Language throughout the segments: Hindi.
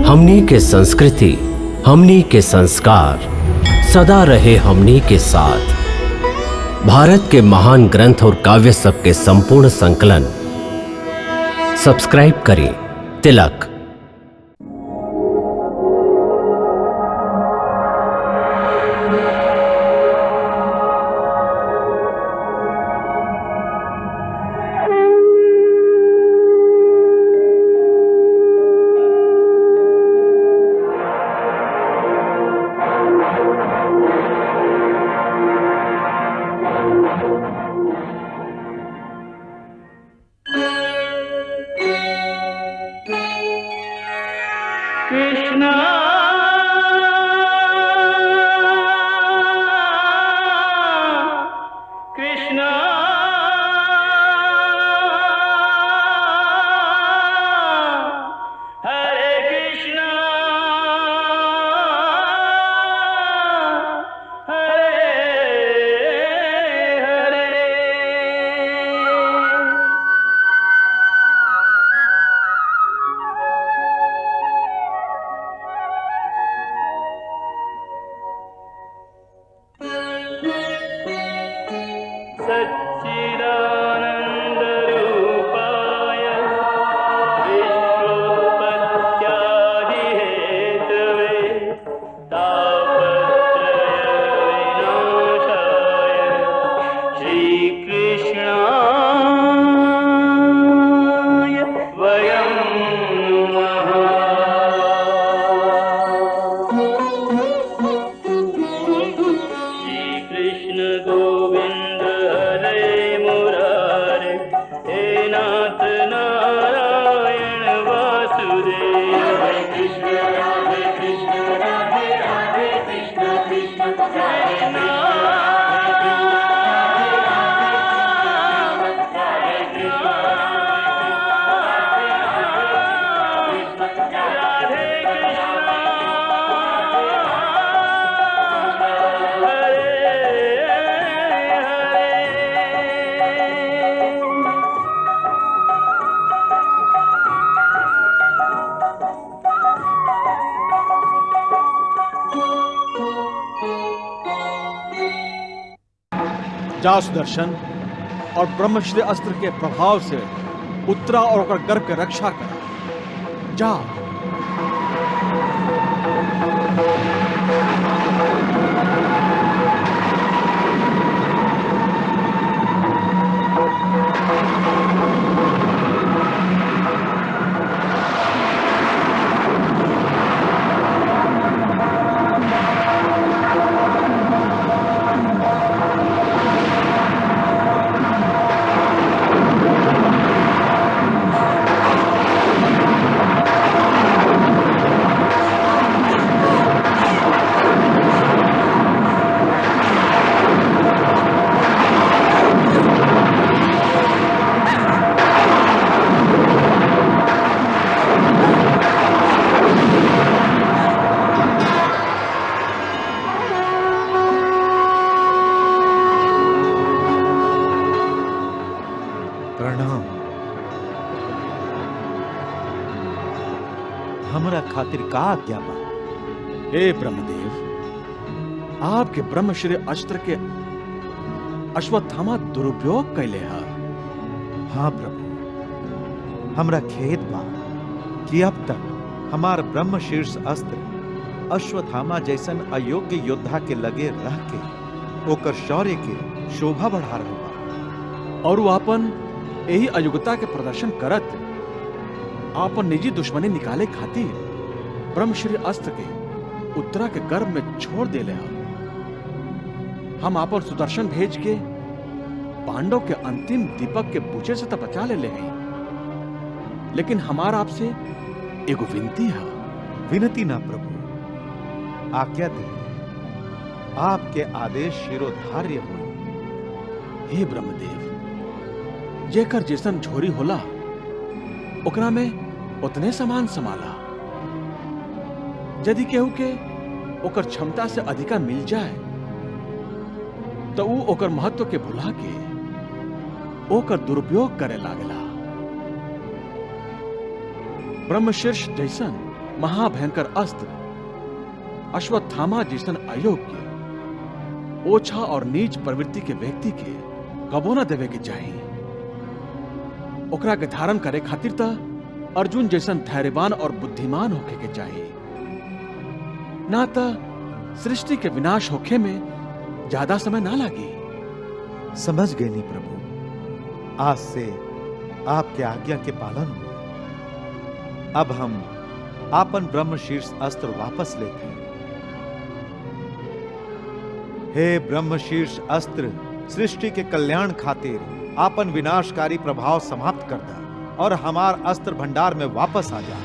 हमनी के संस्कृति, हमनी के संस्कार सदा रहे हमनी के साथ। भारत के महान ग्रंथ और काव्य सब के संपूर्ण संकलन सब्सक्राइब करें तिलक। कृष्णा कृष्णा हरे कृष्णा हरे हरे। सच्चिदानन्दरूपाय विश्वोत्पत्त्यादिहेतवे तापत्रयविनाशाय श्रीकृष्णाय वयं नमः। श्रीकृष्ण गोविंद हरे मुरारे, हे नाथ नारायण वासुदेव। हरे कृष्ण राधे राधे कृष्ण कृष्ण हरे जा सुदर्शन और ब्रह्मश्री अस्त्र के प्रभाव से उत्तरा और ओकर गर्भ के रक्षा कर। जा प्रणाम। हमरा खातिर का आज्ञा बा? हे ब्रह्मदेव, आपके ब्रह्मश्री अस्त्र के अश्वत्थामा दुरुपयोग कैले है। हाँ प्रभु, हमरा खेद बा कि अब तक हमार ब्रह्म शीर्ष अस्त्र अश्वत्थामा जैसन अयोग्य योद्धा के लगे रह के ओकर शौर्य के शोभा बढ़ा रहा बा, और वो अपन यही अयोग्यता के प्रदर्शन करत आपन निजी दुश्मनी निकाले खातिर ब्रह्मश्री अस्त्र के उत्तरा के गर्भ में छोड़ देले हम। हम आपन सुदर्शन भेज के पांडव के अंतिम दीपक के बुझे से तो बचा ले हैं, लेकिन हमारा आपसे एगो विनती है। विनती ना प्रभु, आज्ञा दे। आपके आदेश शिरोधार्य हो। हे ब्रह्मदेव, जेकर जैसन झोरी होला ओकरा में उतने समान समाला। यदि केहू के ओकर क्षमता से अधिका मिल जाए तो वो ओकर महत्व के भुला के ओकर दुरुपयोग करे लागला। ब्रह्मशीर्ष जैसन महाभयंकर अस्त्र अश्वत्थामा जैसन अयोग्य, ओछा और नीच प्रवृत्ति के व्यक्ति के कबो न देवे के चाहिए। ओकरा के धारण करे खातिर त अर्जुन जैसन धैर्यवान और बुद्धिमान होके के चाहिए। ना त सृष्टि के विनाश होखे में ज्यादा समय ना लगी। समझ गए नहीं प्रभु, आज से आपके आज्ञा के पालन हुए। अब हम आपन ब्रह्म शीर्ष अस्त्र वापस लेते हैं। हे ब्रह्म शीर्ष अस्त्र, सृष्टि के कल्याण खातिर आपन विनाशकारी प्रभाव समाप्त कर दा और हमार अस्त्र भंडार में वापस आ जा।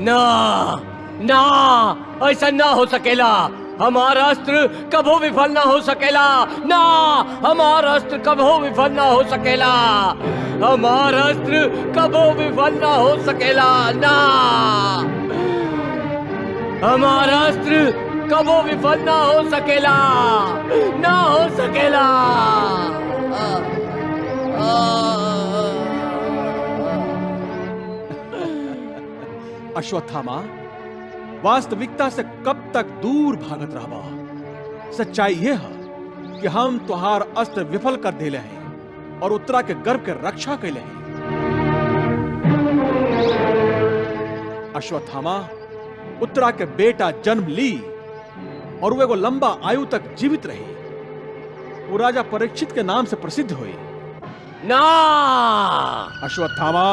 ना ना, ऐसा ना हो सकेला। हमारा अस्त्र कभो विफल ना हो सकेला। ना, हमारा अस्त्र कभो विफल ना हो सकेला। हमारा अस्त्र कभो विफल ना हो सकेला। ना, हमारा अस्त्र कभो विफल ना हो सकेला। ना हो सकेला। अश्वत्थामा, वास्तविकता से कब तक दूर भागत रहबा? सच्चाई यह है कि हम तुहार अस्त्र विफल कर देले हैं और उत्तरा के गर्भ के रक्षा कैले हैं। अश्वत्थामा, उत्तरा के बेटा जन्म ली और वो एगो लंबा आयु तक जीवित रही। वो राजा परीक्षित के नाम से प्रसिद्ध हुई। ना, अश्वत्थामा,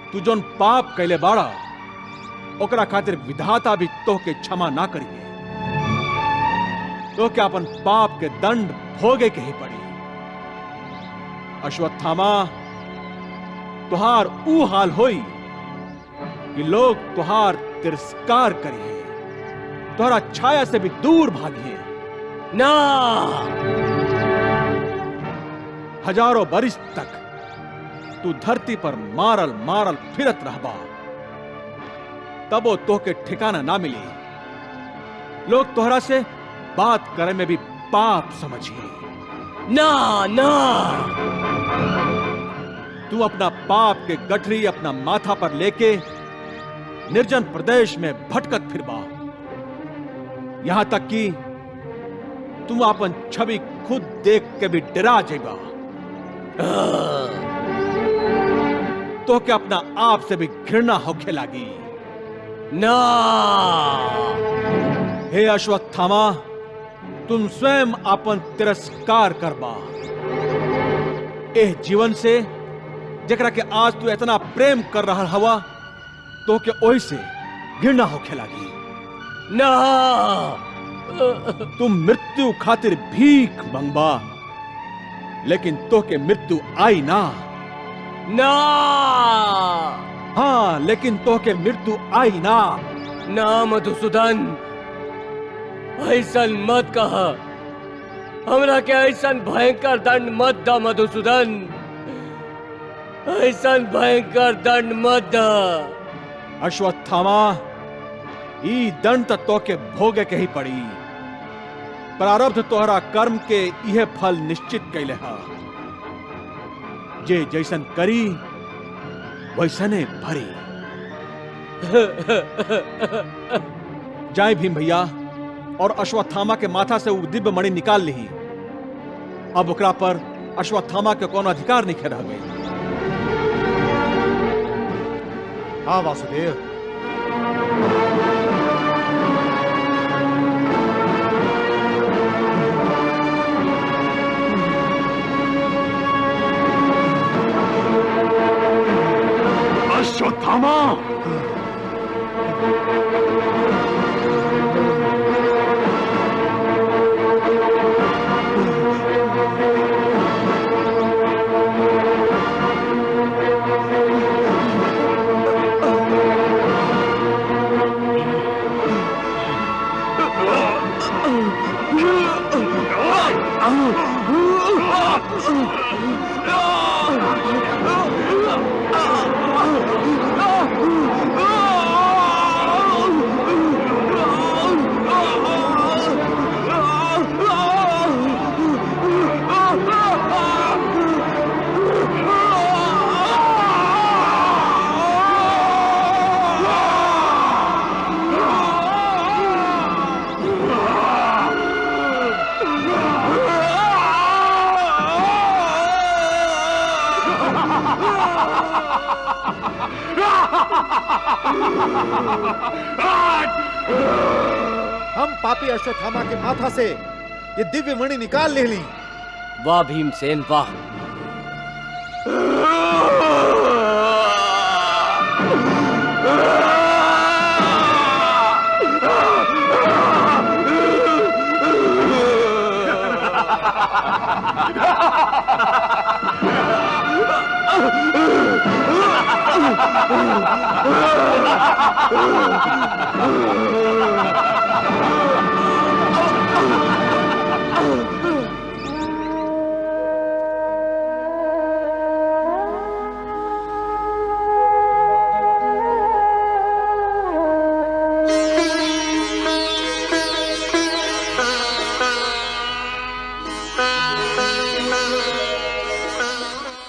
तू जोन पाप कैले बाड़ा ओकरा खातिर विधाता भी तोहके क्षमा ना करिए। तो क्या अपन पाप के दंड भोगे के ही पड़ी। अश्वत्थामा, तुहार ऊ हाल होई कि लोग तुहार तिरस्कार करिए, तुहरा छाया से भी दूर भागिए। ना, हजारों बरिस तक तू धरती पर मारल मारल फिरत रहबा, तबो तोहके ठिकाना ना मिली। लोग तोहरा से बात करे में भी पाप समझिए। ना, ना, तू अपना पाप के गठरी अपना माथा पर लेके निर्जन प्रदेश में भटकत फिरबा, यहां तक कि तू अपन छवि खुद देख के भी डरा जाएगा। तो क्या अपना आप से भी घृणा होखे लागी। ना, हे अश्वत्थामा, तुम स्वयं अपन तिरस्कार करबा। एह जीवन से जेकरा के आज तू इतना प्रेम कर रहा हवा, तो के ओही से घृणा होखे लागी। ना, तुम मृत्यु खातिर भीख मंगबा, लेकिन तो के मृत्यु आई ना। ना, हाँ, लेकिन तो के मृत्यु आई ना। ना मधुसूदन, ऐसन मत कह। हमरा के ऐसन भयंकर दंड मत द मधुसूदन। ऐसन भयंकर दंड मत द। अश्वत्थामा, ई दंड तो के भोगे के ही पड़ी। प्रारब्ध तोहरा कर्म के यह फल निश्चित कैले हा। जे जैसन करी वैसने भरी। जय भीम भैया, और अश्वत्थामा के माथा से वो दिव्य मणि निकाल ली। अब ओकरा पर अश्वत्थामा के कोनो अधिकार नहीं रह गए। हाँ वासुदेव, अश्वत्थामा, हम पापी अश्वत्थामा के माथा से ये दिव्य मणि निकाल ले ली। वाह भीमसेन वाह।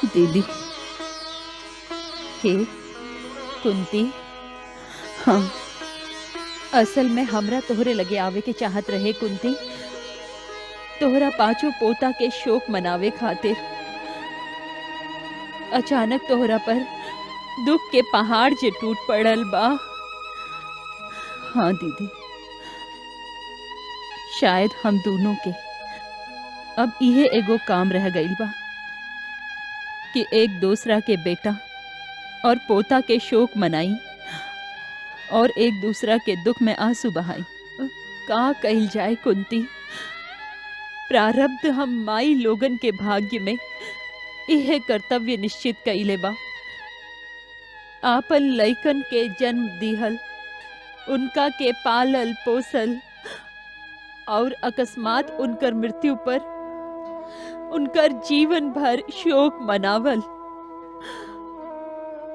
दीदी के कुंती, हाँ असल में हमरा तोहरे लगे आवे के चाहत रहे कुंती, तोहरा पांचों पोता के शोक मनावे खातिर। अचानक तोहरा पर दुख के पहाड़ जे टूट पड़ल बा। हाँ दीदी, शायद हम दोनों के अब इहे एगो काम रह गइल बा कि एक दूसरा के बेटा और पोता के शोक मनाई और एक दूसरा के दुख में आंसू बहाई। का कहिल जाए कुंती, प्रारब्ध हम माई लोगन के भाग्य में यह कर्तव्य निश्चित कइले बा। आपन लइकन के जन्म दिहल, उनका के पालल पोसल और अकस्मात उनकर मृत्यु पर उनकर जीवन भर शोक मनावल।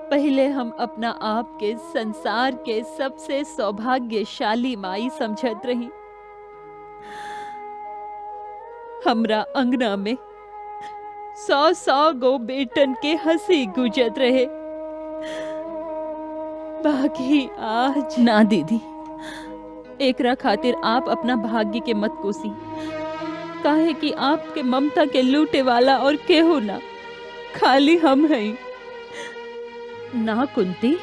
पहले हम अपना आप के संसार के सबसे सौभाग्यशाली माई समझत रही। हमरा अंगना में 100 गो बेटन के हंसी गुजत रहे। बाकी आज ना दीदी, एकरा खातिर आप अपना भाग्य के मत कोसी, काहे कि आपके ममता के लूटे वाला और केहू ना, खाली हम हैं। ना कुंती,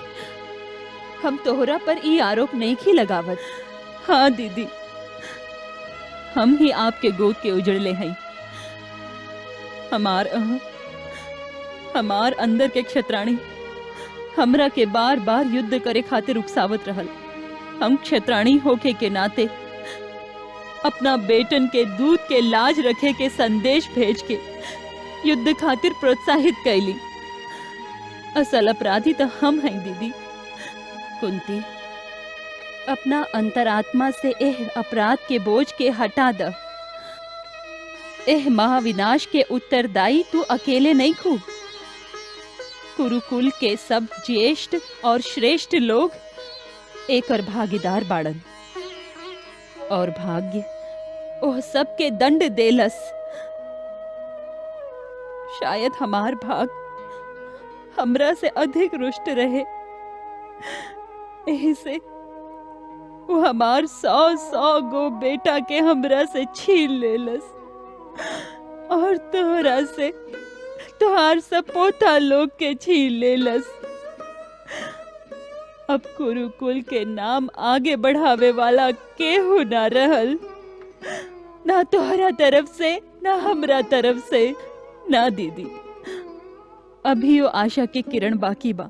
हम तोहरा पर ई आरोप नहीं की लगावत। हाँ दीदी, हम ही आपके गोद के उजड़ले हैं। हमार अंदर के क्षत्राणी हमरा के बार बार युद्ध करे खातिर उकसावत रहल। हम क्षत्राणी होके के नाते अपना बेटन के दूध के लाज रखे के संदेश भेज के युद्ध खातिर प्रोत्साहित कैली। असल अपराधी तो हम हैं दीदी। कुंती, अपना अंतरात्मा से एह अपराध के बोझ के हटा द। एह महाविनाश के उत्तरदायी तू अकेले नहीं खूब, कुरुकुल के सब ज्येष्ठ और श्रेष्ठ लोग एकर भागीदार बाड़न और भाग्य ओह सबके दंड देलस। शायद हमार भाग हमरा से अधिक रुष्ट रहे, यही से वो हमार 100 गो बेटा के हमरा से छीन लेलस और तोहरा से तोहार सब पोता लोग के छीन लेलस। अब कुरुकुल के नाम आगे बढ़ावे वाला केहू ना रहल, ना तोहरा तरफ से ना हमरा तरफ से। ना दीदी, अभी वो आशा के किरण बाकी बा।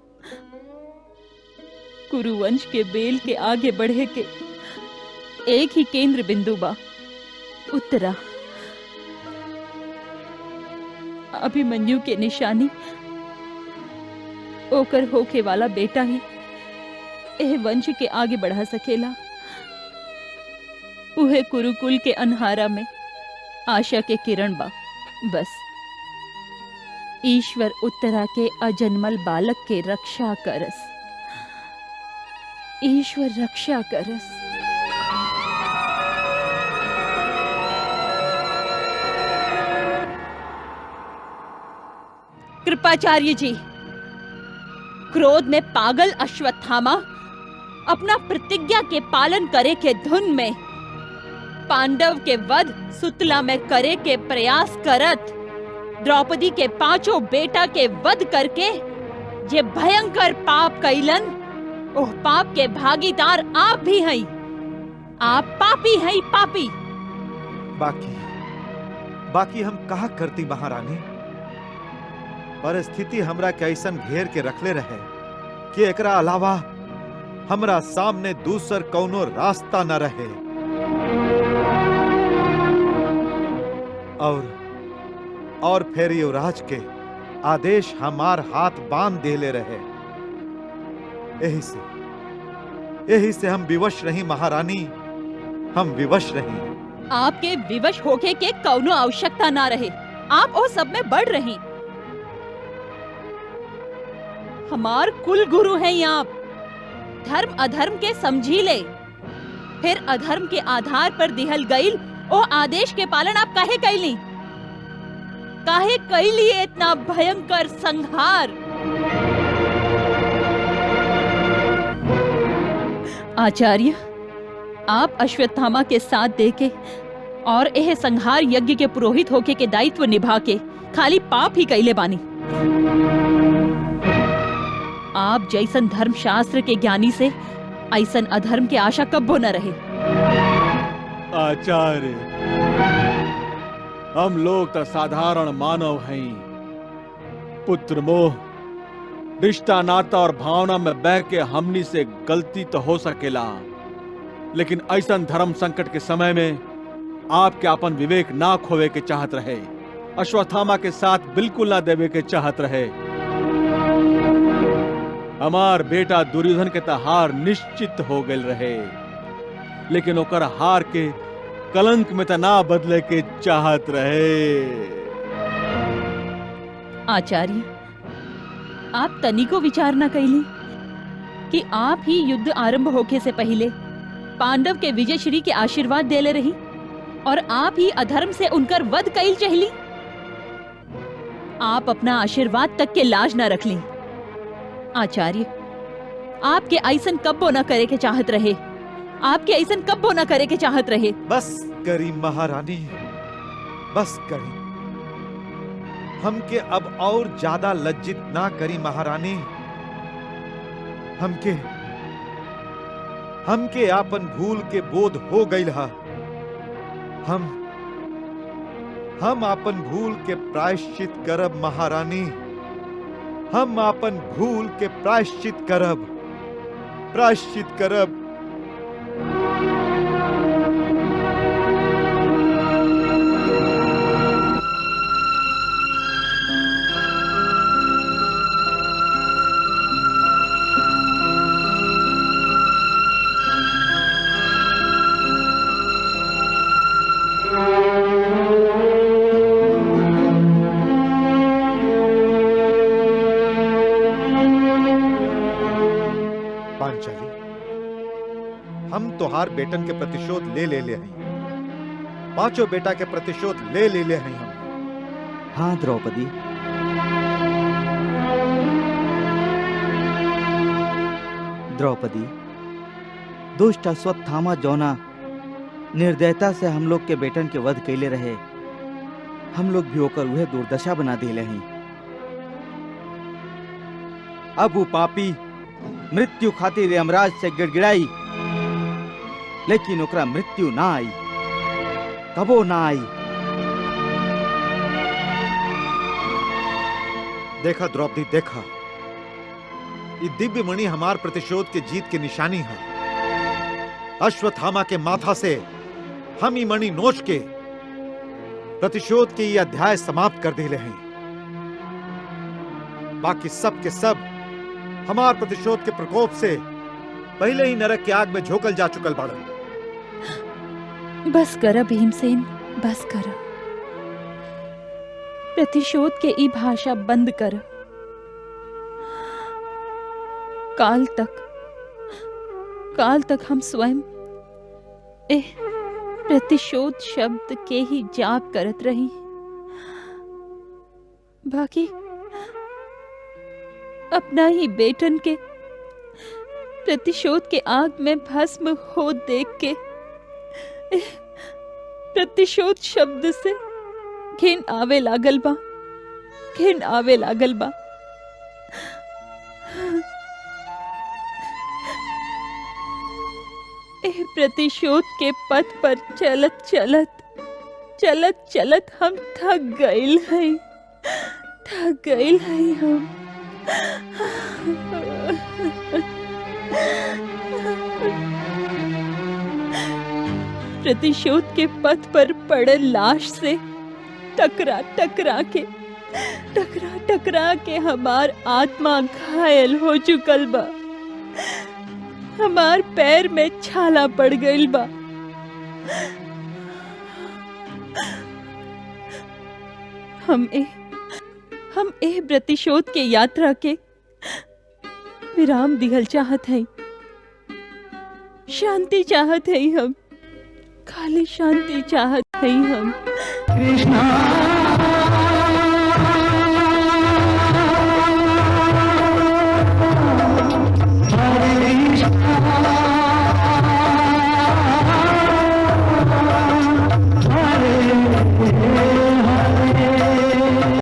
कुरुवंश के बेल के आगे बढ़े के एक ही केंद्र बिंदु बा, उत्तरा। अभिमन्यु के निशानी ओकर होके वाला बेटा ही एह वंश के आगे बढ़ा सकेला। उहे कुरुकुल के अन्हारा में आशा के किरण बा। बस ईश्वर उत्तरा के अजन्मल बालक के रक्षा करस। ईश्वर रक्षा करस। कृपाचार्य जी, क्रोध में पागल अश्वत्थामा अपना प्रतिज्ञा के पालन करे के धुन में पांडव के वध सुतला में करे के प्रयास करत द्रौपदी के 5 बेटा के वध करके जे भयंकर पाप कैलन, ओह पाप के भागीदार आप भी हैं। आप पापी हैं, पापी। बाकी हम कहा करती महारानी। परिस्थिति हमरा के ऐसन घेर के रखले रहे कि एकरा अलावा हमरा सामने दूसर कौनो रास्ता न रहे। और फिर युवराज के आदेश हमार हाथ बांध देले रहे। यही से हम विवश रही महारानी, हम विवश रही। आपके विवश होके के कौनो आवश्यकता ना रहे। आप वो सब में बढ़ रही। हमार कुल गुरु हैं आप। धर्म अधर्म के समझी ले, फिर अधर्म के आधार पर दिहल गईल ओ आदेश के पालन आप काहे कैली? काहे कैली इतना भयंकर संहार? आचार्य, आप अश्वत्थामा के साथ देके और यह संहार यज्ञ के पुरोहित होके के दायित्व निभा के खाली पाप ही कैले बानी। आप जैसन धर्म शास्त्र के ज्ञानी से ऐसन अधर्म के आशा कब्बो न रहे। आचार्य, हम लोग तो साधारण मानव हैं। पुत्र मोह, रिश्ता नाता और भावना में बह के हमनी से गलती तो हो सकेला, लेकिन ऐसन धर्म संकट के समय में आपके अपन विवेक ना खोवे के चाहत रहे। अश्वत्थामा के साथ बिल्कुल ना देवे के चाहत रहे। हमार बेटा दुर्योधन के हार निश्चित हो गए रहे, लेकिन ओकर हार के कलंक में ना बदले के चाहत रहे। आचार्य, आप तनिको विचार न कैली कि आप ही युद्ध आरंभ होके से पहले पांडव के विजय श्री के आशीर्वाद देले रही और आप ही अधर्म से उनकर वध कैल चहली। आप अपना आशीर्वाद तक के लाज न रख ली। आचार्य, आपके ऐसन कब्बो न करे के चाहत रहे। आपके ऐसन कब्बो न करे के चाहत रहे। बस करी महारानी, बस करी। हमके अब और ज्यादा लज्जित ना करी महारानी। हमके आपन भूल के बोध हो गईल हा। हम आपन भूल के प्रायश्चित करब महारानी। हम आपन भूल के प्रायश्चित करब। हम तोहार बेटन के प्रतिशोध ले हैं। 5 बेटा के प्रतिशोध ले हैं हम। हाँ द्रौपदी, दुष्ट अश्वत्थामा जौना निर्दयता से हम लोग के बेटन के वध कैले रहे, हम लोग भी होकर वह दुर्दशा बना देले हैं। अब वो पापी मृत्यु खातिर यमराज से गिड़गिड़ाई, लेकिन ओकरा मृत्यु ना आई, कबो ना आई। देखा द्रौपदी, देखा, ये दिव्य मणि हमार प्रतिशोध के जीत की निशानी है। अश्वत्थामा के माथा से हम ये मणि नोच के प्रतिशोध के ये अध्याय समाप्त कर दिले हैं। बाकी सब के सब हमार प्रतिशोध के प्रकोप से पहले ही नरक के आग में झोंकल जा चुकल बाड़न। बस कर भीमसेन, बस कर। प्रतिशोध के ई भाषा बंद कर। काल तक हम स्वयं प्रतिशोध शब्द के ही जाप करत रही। बाकी अपना ही बेटन के प्रतिशोध के आग में भस्म हो देख के प्रतिशोध शब्द से घिन आवे लागल बा, घिन आवे लागल बा। प्रतिशोध के पथ पर चलत चलत हम थक गइल हैं हम। प्रतिशोध के पथ पर पड़े लाश से टकरा के हमार आत्मा घायल हो चुकल बा। हमार पैर में छाला पड़ गइल बा। हम ए प्रतिशोध के यात्रा के विराम दिहल चाहत हैं। शांति चाहत हैं हम, खाली शांति चाहत हैं हम। कृष्णा